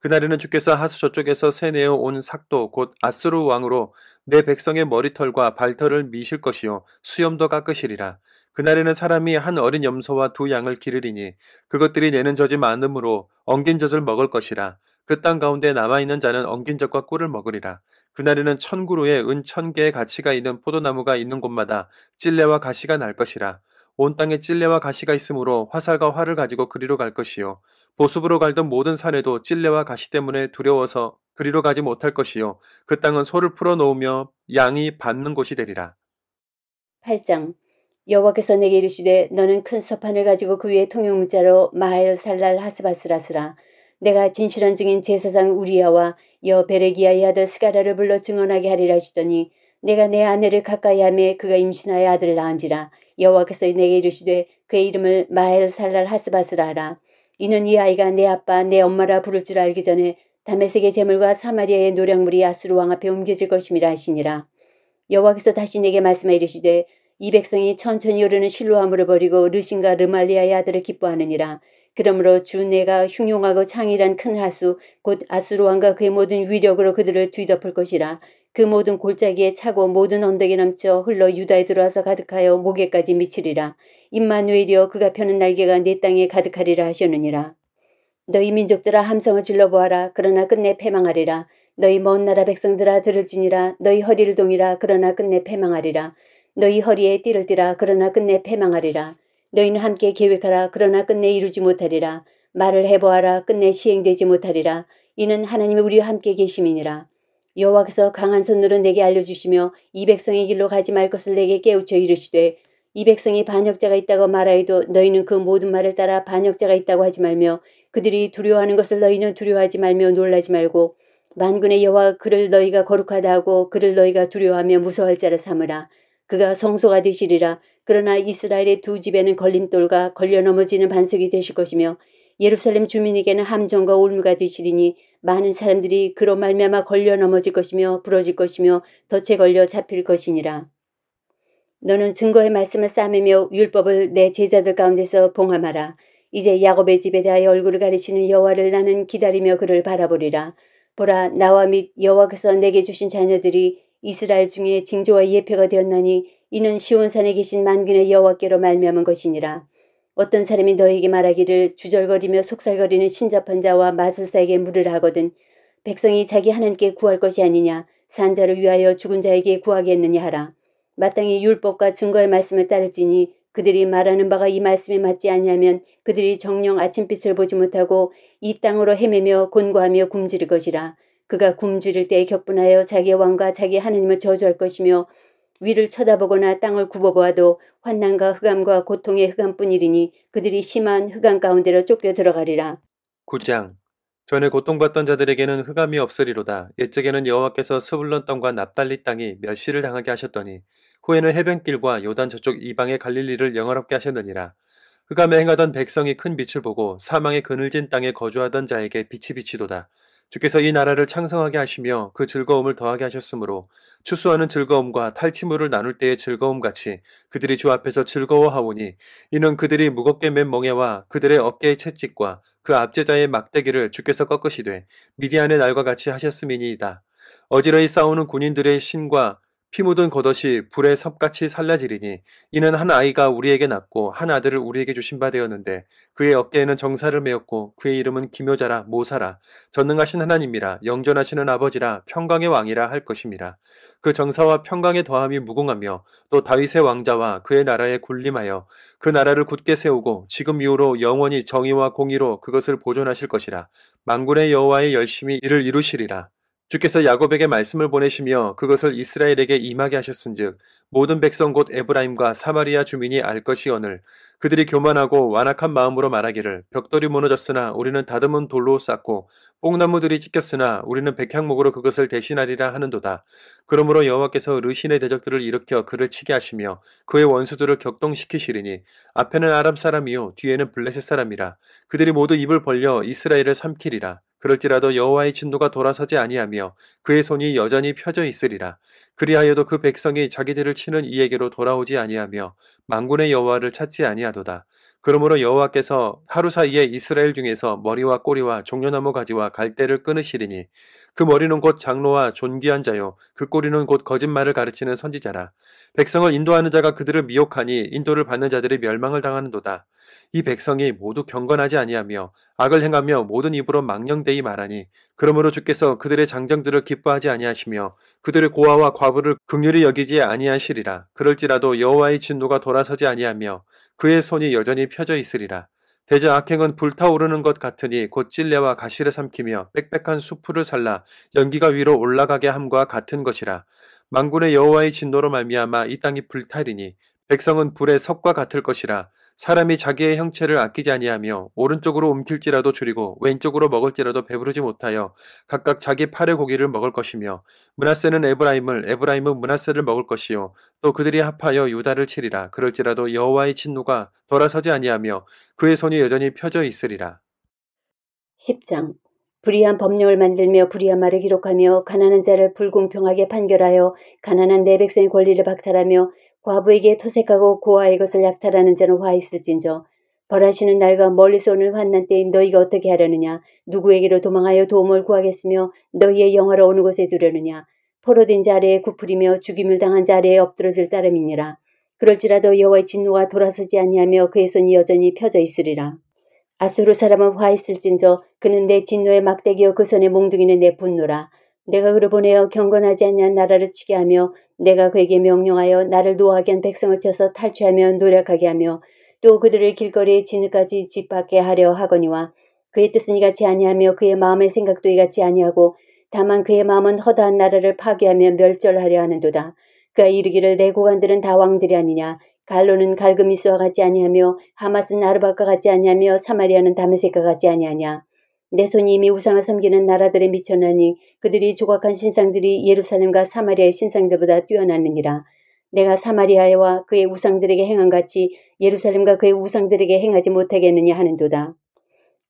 그날에는 주께서 하수 저쪽에서 새내어 온 삭도 곧 아수르 왕으로 내 백성의 머리털과 발털을 미실 것이요 수염도 깎으시리라. 그날에는 사람이 한 어린 염소와 두 양을 기르리니 그것들이 내는 젖이 많으므로 엉긴 젖을 먹을 것이라. 그 땅 가운데 남아있는 자는 엉긴 젖과 꿀을 먹으리라. 그날에는 천구루에 은 1000개의 가시가 있는 포도나무가 있는 곳마다 찔레와 가시가 날 것이라. 온 땅에 찔레와 가시가 있으므로 화살과 활을 가지고 그리로 갈 것이요 보습으로 갈던 모든 산에도 찔레와 가시 때문에 두려워서 그리로 가지 못할 것이요 그 땅은 소를 풀어 놓으며 양이 밟는 곳이 되리라. 8장 여호와께서 내게 이르시되 너는 큰 서판을 가지고 그 위에 통용문자로 마엘 살랄 하스바스라 쓰라. 내가 진실한 증인 제사장 우리야와 여 베레기야의 아들 스가랴를 불러 증언하게 하리라 하시더니 내가 내 아내를 가까이 하매 그가 임신하여 아들을 낳은지라. 여호와께서 내게 이르시되 그의 이름을 마엘 살랄 하스바스라 하라. 이는 이 아이가 내 아빠 내 엄마라 부를 줄 알기 전에 다메섹의 제물과 사마리아의 노략물이 아수르 왕 앞에 옮겨질 것임이라 하시니라. 여호와께서 다시 내게 말씀하여 이르시되 이 백성이 천천히 흐르는 실로아물을 버리고 르신과 르말리아의 아들을 기뻐하느니라. 그러므로 주 내가 흉용하고 창일한 큰 하수 곧 아수르 왕과 그의 모든 위력으로 그들을 뒤덮을 것이라. 그 모든 골짜기에 차고 모든 언덕에 넘쳐 흘러 유다에 들어와서 가득하여 목에까지 미치리라. 임마누엘이여 그가 펴는 날개가 내 땅에 가득하리라 하셨느니라. 너희 민족들아 함성을 질러보아라. 그러나 끝내 패망하리라. 너희 먼 나라 백성들아 들을지니라. 너희 허리를 동이라. 그러나 끝내 패망하리라. 너희 허리에 띠를 띠라. 그러나 끝내 패망하리라. 너희는 함께 계획하라. 그러나 끝내 이루지 못하리라. 말을 해보아라. 끝내 시행되지 못하리라. 이는 하나님이 우리와 함께 계심이니라. 여호와께서 강한 손으로 내게 알려주시며 이 백성의 길로 가지 말 것을 내게 깨우쳐 이르시되 이 백성이 반역자가 있다고 말하여도 너희는 그 모든 말을 따라 반역자가 있다고 하지 말며 그들이 두려워하는 것을 너희는 두려워하지 말며 놀라지 말고 만군의 여호와 그를 너희가 거룩하다 하고 그를 너희가 두려워하며 무서워할 자라 삼으라. 그가 성소가 되시리라. 그러나 이스라엘의 두 집에는 걸림돌과 걸려 넘어지는 반석이 되실 것이며 예루살렘 주민에게는 함정과 올무가 되시리니 많은 사람들이 그로 말미암아 걸려 넘어질 것이며 부러질 것이며 덫에 걸려 잡힐 것이니라. 너는 증거의 말씀을 싸매며 율법을 내 제자들 가운데서 봉함하라. 이제 야곱의 집에 대하여 얼굴을 가리시는 여호와를 나는 기다리며 그를 바라보리라. 보라 나와 및 여호와께서 내게 주신 자녀들이 이스라엘 중에 징조와 예표가 되었나니 이는 시온산에 계신 만군의 여호와께로 말미암은 것이니라. 어떤 사람이 너에게 말하기를 주절거리며 속살거리는 신접한 자와 마술사에게 물으라 하거든 백성이 자기 하나님께 구할 것이 아니냐 산 자를 위하여 죽은 자에게 구하겠느냐 하라. 마땅히 율법과 증거의 말씀을 따를지니 그들이 말하는 바가 이 말씀에 맞지 아니하면 그들이 정녕 아침빛을 보지 못하고 이 땅으로 헤매며 곤고하며 굶주릴 것이라. 그가 굶주릴 때에 격분하여 자기의 왕과 자기 하나님을 저주할 것이며 위를 쳐다보거나 땅을 굽어보아도 환난과 흑암과 고통의 흑암뿐이리니 그들이 심한 흑암 가운데로 쫓겨 들어가리라. 9장 전에 고통받던 자들에게는 흑암이 없으리로다. 옛적에는 여호와께서 스불론 땅과 납달리 땅이 멸시를 당하게 하셨더니 후에는 해변길과 요단 저쪽 이방의 갈릴리를 영화롭게 하셨느니라. 흑암에 행하던 백성이 큰 빛을 보고 사망의 그늘진 땅에 거주하던 자에게 빛이 비치도다. 주께서 이 나라를 창성하게 하시며 그 즐거움을 더하게 하셨으므로 추수하는 즐거움과 탈취물을 나눌 때의 즐거움같이 그들이 주 앞에서 즐거워하오니 이는 그들이 무겁게 맨 멍에와 그들의 어깨의 채찍과 그 압제자의 막대기를 주께서 꺾으시되 미디안의 날과 같이 하셨음이니이다. 어지러이 싸우는 군인들의 신과 피 묻은 겉옷이 불에 섭같이 살라지리니 이는 한 아이가 우리에게 낳고 한 아들을 우리에게 주신 바 되었는데 그의 어깨에는 정사를 메었고 그의 이름은 기묘자라 모사라 전능하신 하나님이라 영존하시는 아버지라 평강의 왕이라 할 것임이라. 그 정사와 평강의 더함이 무궁하며 또 다윗의 왕자와 그의 나라에 군림하여 그 나라를 굳게 세우고 지금 이후로 영원히 정의와 공의로 그것을 보존하실 것이라. 만군의 여호와의 열심히 이를 이루시리라. 주께서 야곱에게 말씀을 보내시며 그것을 이스라엘에게 임하게 하셨은즉 모든 백성 곧 에브라임과 사마리아 주민이 알 것이오늘 그들이 교만하고 완악한 마음으로 말하기를 벽돌이 무너졌으나 우리는 다듬은 돌로 쌓고 뽕나무들이 찢겼으나 우리는 백향목으로 그것을 대신하리라 하는도다. 그러므로 여호와께서 르신의 대적들을 일으켜 그를 치게 하시며 그의 원수들을 격동시키시리니 앞에는 아람 사람이요 뒤에는 블레셋 사람이라. 그들이 모두 입을 벌려 이스라엘을 삼키리라. 그럴지라도 여호와의 진노가 돌아서지 아니하며 그의 손이 여전히 펴져 있으리라. 그리하여도 그 백성이 자기들을 치는 이에게로 돌아오지 아니하며 만군의 여호와를 찾지 아니하도다. 그러므로 여호와께서 하루 사이에 이스라엘 중에서 머리와 꼬리와 종려나무 가지와 갈대를 끊으시리니 그 머리는 곧 장로와 존귀한 자요 그 꼬리는 곧 거짓말을 가르치는 선지자라. 백성을 인도하는 자가 그들을 미혹하니 인도를 받는 자들이 멸망을 당하는도다. 이 백성이 모두 경건하지 아니하며 악을 행하며 모든 입으로 망령되이 말하니 그러므로 주께서 그들의 장정들을 기뻐하지 아니하시며 그들의 고아와 과부를 긍휼히 여기지 아니하시리라. 그럴지라도 여호와의 진노가 돌아서지 아니하며 그의 손이 여전히 펴져 있으리라. 대저 악행은 불타오르는 것 같으니 곧 찔레와 가시를 삼키며 빽빽한 수풀을 살라 연기가 위로 올라가게 함과 같은 것이라. 만군의 여호와의 진노로 말미암아 이 땅이 불타리니 백성은 불의 섭과 같을 것이라. 사람이 자기의 형체를 아끼지 아니하며 오른쪽으로 움킬지라도 줄이고 왼쪽으로 먹을지라도 배부르지 못하여 각각 자기 팔의 고기를 먹을 것이며 므낫세는 에브라임을 에브라임은 므낫세를 먹을 것이요 또 그들이 합하여 유다를 치리라. 그럴지라도 여호와의 진노가 돌아서지 아니하며 그의 손이 여전히 펴져 있으리라. 10장 불의한 법령을 만들며 불의한 말을 기록하며 가난한 자를 불공평하게 판결하여 가난한 내 백성의 권리를 박탈하며 과부에게 토색하고 고아의 것을 약탈하는 자는 화 있을진저. 벌하시는 날과 멀리서 오는 환난 때에 너희가 어떻게 하려느냐. 누구에게로 도망하여 도움을 구하겠으며 너희의 영화로 어느 곳에 두려느냐. 포로된 자 아래에 굽으리며 죽임을 당한 자 아래에 엎드러질 따름이니라. 그럴지라도 여호와의 진노가 돌아서지 아니하며 그의 손이 여전히 펴져 있으리라. 아수르 사람은 화 있을진저. 그는 내 진노의 막대기요 그 손의 몽둥이는 내 분노라. 내가 그를 보내어 경건하지 아니한 나라를 치게 하며 내가 그에게 명령하여 나를 노하게 한 백성을 쳐서 탈취하며 노력하게 하며 또 그들을 길거리에 진흙까지 짓밟게 하려 하거니와 그의 뜻은 이같이 아니하며 그의 마음의 생각도 이같이 아니하고 다만 그의 마음은 허다한 나라를 파괴하며 멸절하려 하는도다. 그가 이르기를 내 고관들은 다 왕들이 아니냐. 갈로는 갈그미스와 같지 아니하며 하맛은 아르밧과 같지 아니하며 사마리아는 다메섹과 같지 아니하냐. 내 손이 이미 우상을 섬기는 나라들에 미쳤나니 그들이 조각한 신상들이 예루살렘과 사마리아의 신상들보다 뛰어나느니라. 내가 사마리아와 그의 우상들에게 행한같이 예루살렘과 그의 우상들에게 행하지 못하겠느냐 하는도다.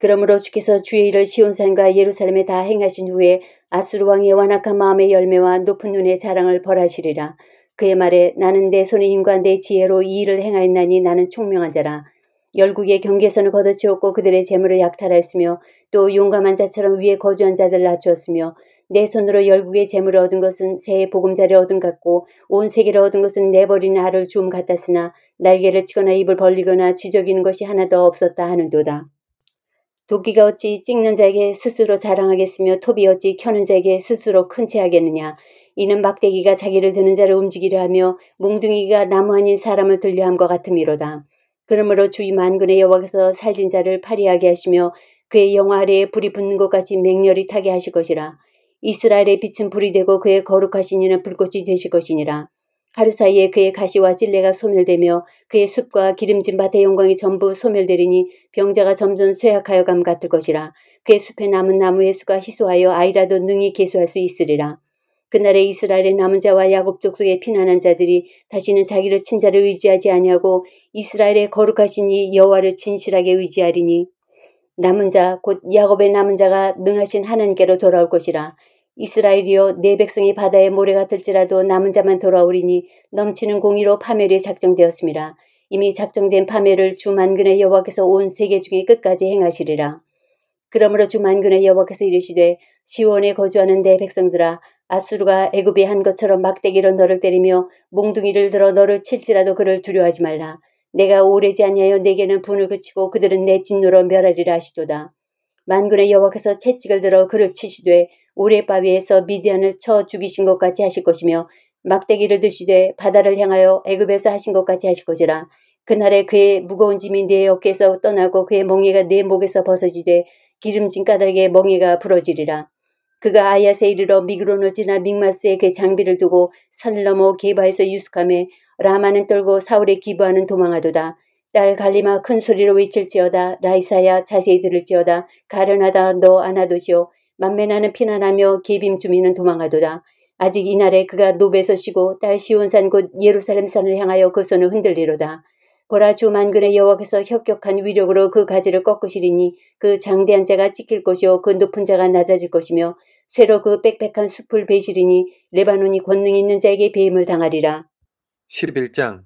그러므로 주께서 주의 일을 시온산과 예루살렘에 다 행하신 후에 아수르 왕의 완악한 마음의 열매와 높은 눈의 자랑을 벌하시리라. 그의 말에 나는 내 손의 힘과 내 지혜로 이 일을 행하였나니 나는 총명한 자라. 열국의 경계선을 걷어치웠고 그들의 재물을 약탈하였으며 또 용감한 자처럼 위에 거주한 자들을 낮추었으며 내 손으로 열국의 재물을 얻은 것은 새의 보금자리를 얻은 같고 온 세계를 얻은 것은 내버리는 알을 주움 같았으나 날개를 치거나 입을 벌리거나 지저귀는 것이 하나도 없었다 하는도다. 도끼가 어찌 찍는 자에게 스스로 자랑하겠으며 톱이 어찌 켜는 자에게 스스로 큰 체하겠느냐. 이는 막대기가 자기를 드는 자를 움직이려 하며 몽둥이가 나무 아닌 사람을 들려 함과 같음이로다. 그러므로 주의 만군의 여호와께서 살진 자를 파리하게 하시며 그의 영화 아래에 불이 붙는 것 같이 맹렬히 타게 하실 것이라. 이스라엘의 빛은 불이 되고 그의 거룩하신 이는 불꽃이 되실 것이니라. 하루 사이에 그의 가시와 찔레가 소멸되며 그의 숲과 기름진 밭의 영광이 전부 소멸되리니 병자가 점점 쇠약하여 감 같을 것이라. 그의 숲에 남은 나무의 수가 희소하여 아이라도 능히 계수할 수 있으리라. 그날에 이스라엘의 남은 자와 야곱 족속의 피난한 자들이 다시는 자기를 친 자를 의지하지 아니하고 이스라엘의 거룩하신 이 여호와를 진실하게 의지하리니 남은 자 곧 야곱의 남은 자가 능하신 하나님께로 돌아올 것이라. 이스라엘이여 내 백성이 바다의 모래 같을지라도 남은 자만 돌아오리니 넘치는 공의로 파멸이 작정되었습니다. 이미 작정된 파멸을 주 만군의 여호와께서 온 세계 중에 끝까지 행하시리라. 그러므로 주 만군의 여호와께서 이르시되 시온에 거주하는 내 백성들아 아수르가 애굽에 한 것처럼 막대기로 너를 때리며 몽둥이를 들어 너를 칠지라도 그를 두려워하지 말라. 내가 오래지 아니하여 내게는 분을 그치고 그들은 내 진노로 멸하리라 하시도다. 만군의 여호와께서 채찍을 들어 그를 치시되 오랫바위에서 미디안을 쳐 죽이신 것 같이 하실 것이며 막대기를 드시되 바다를 향하여 애굽에서 하신 것 같이 하실 것이라. 그날에 그의 무거운 짐이 내 어깨에서 떠나고 그의 멍에가 내 목에서 벗어지되 기름진 까닭에 멍에가 부러지리라. 그가 아얏에 이르러 미그로노 지나 믹마스에 그 장비를 두고 산을 넘어 게바에서 유숙하며 라마는 떨고 사울의 기부하는 도망하도다. 딸 갈리마 큰 소리로 외칠지어다. 라이사야 자세히 들을지어다. 가련하다 너 아나도시오. 만면하는 피난하며 게빔 주민은 도망하도다. 아직 이날에 그가 노베에서 쉬고 딸 시온산 곧 예루살렘 산을 향하여 그 손을 흔들리로다. 보라 주 만군의 여호와께서 혁격한 위력으로 그 가지를 꺾으시리니 그 장대한 자가 찢길 것이요 그 높은 자가 낮아질 것이며 쇠로 그 빽빽한 숲을 베시리니 레바논이 권능 있는 자에게 배임을 당하리라. 11장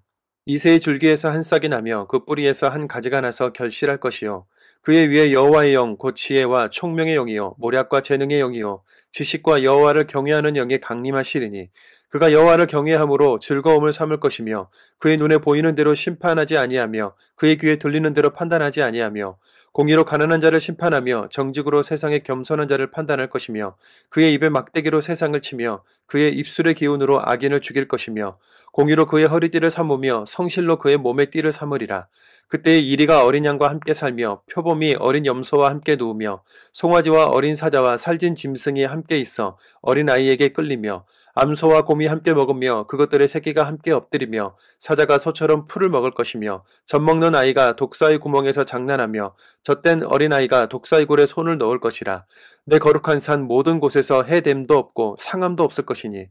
이새의 줄기에서 한 싹이 나며 그 뿌리에서 한 가지가 나서 결실할 것이요 그의 위에 여호와의 영 곧 지혜와 총명의 영이요 모략과 재능의 영이요 지식과 여호와를 경외하는 영이 강림하시리니 그가 여호와를 경외함으로 즐거움을 삼을 것이며 그의 눈에 보이는 대로 심판하지 아니하며 그의 귀에 들리는 대로 판단하지 아니하며 공의로 가난한 자를 심판하며 정직으로 세상의 겸손한 자를 판단할 것이며 그의 입에 막대기로 세상을 치며 그의 입술의 기운으로 악인을 죽일 것이며 공의로 그의 허리띠를 삼으며 성실로 그의 몸의 띠를 삼으리라. 그때에 이리가 어린 양과 함께 살며 표범이 어린 염소와 함께 누우며 송아지와 어린 사자와 살진 짐승이 함께 있어 어린 아이에게 끌리며 암소와 곰이 함께 먹으며 그것들의 새끼가 함께 엎드리며 사자가 소처럼 풀을 먹을 것이며 젖먹는 아이가 독사의 구멍에서 장난하며 젖된 어린아이가 독사의 굴에 손을 넣을 것이라. 내 거룩한 산 모든 곳에서 해됨도 없고 상함도 없을 것이니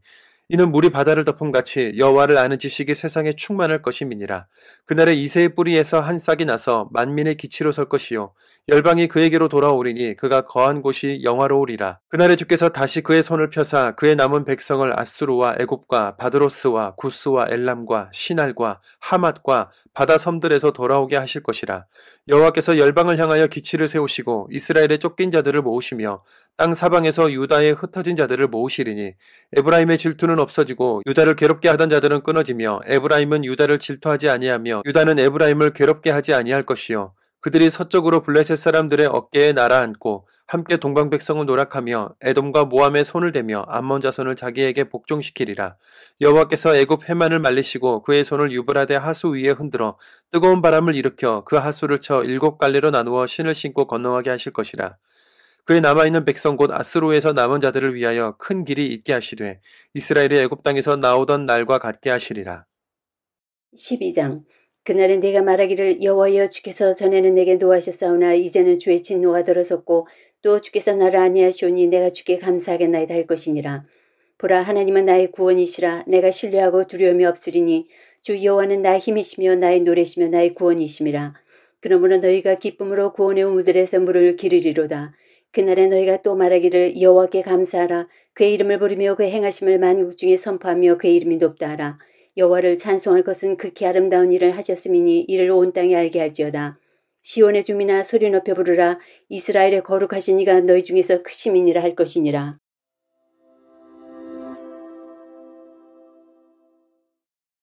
이는 물이 바다를 덮음같이 여호와를 아는 지식이 세상에 충만할 것임이니라. 그날에 이새의 뿌리에서 한 싹이 나서 만민의 기치로 설 것이요 열방이 그에게로 돌아오리니 그가 거한 곳이 영화로우리라. 그날에 주께서 다시 그의 손을 펴사 그의 남은 백성을 아수르와 애굽과 바드로스와 구스와 엘람과 시날과 하맛과 바다 섬들에서 돌아오게 하실 것이라. 여호와께서 열방을 향하여 기치를 세우시고 이스라엘의 쫓긴 자들을 모으시며 땅 사방에서 유다의 흩어진 자들을 모으시리니 에브라임의 질투는 없어지고 유다를 괴롭게 하던 자들은 끊어지며 에브라임은 유다를 질투하지 아니하며 유다는 에브라임을 괴롭게 하지 아니할 것이요 그들이 서쪽으로 블레셋 사람들의 어깨에 날아앉고 함께 동방 백성을 노락하며 에돔과 모함에 손을 대며 암몬 자손을 자기에게 복종시키리라. 여호와께서 애굽 해만을 말리시고 그의 손을 유브라데 하수 위에 흔들어 뜨거운 바람을 일으켜 그 하수를 쳐 7갈래로 나누어 신을 신고 건너가게 하실 것이라. 그의 남아있는 백성 곧 아스로에서 남은 자들을 위하여 큰 길이 있게 하시되 이스라엘이 애굽 땅에서 나오던 날과 같게 하시리라. 12장 그날은 내가 말하기를 여호와여 주께서 전에는 내게 노하셨사오나 이제는 주의 진노가 들어섰고 또 주께서 나를 아니하시오니 내가 주께 감사하겠나이다 할 것이니라. 보라 하나님은 나의 구원이시라. 내가 신뢰하고 두려움이 없으리니 주 여호와는 나의 힘이시며 나의 노래시며 나의 구원이심이라. 그러므로 너희가 기쁨으로 구원의 우물들에서 물을 기르리로다. 그날에 너희가 또 말하기를 여호와께 감사하라. 그의 이름을 부르며 그의 행하심을 만국 중에 선포하며 그의 이름이 높다 하라. 여호와를 찬송할 것은 극히 아름다운 일을 하셨음이니 이를 온 땅에 알게 할지어다. 시온의 주민아 소리 높여 부르라. 이스라엘의 거룩하신 이가 너희 중에서 크심이니라 할 것이니라.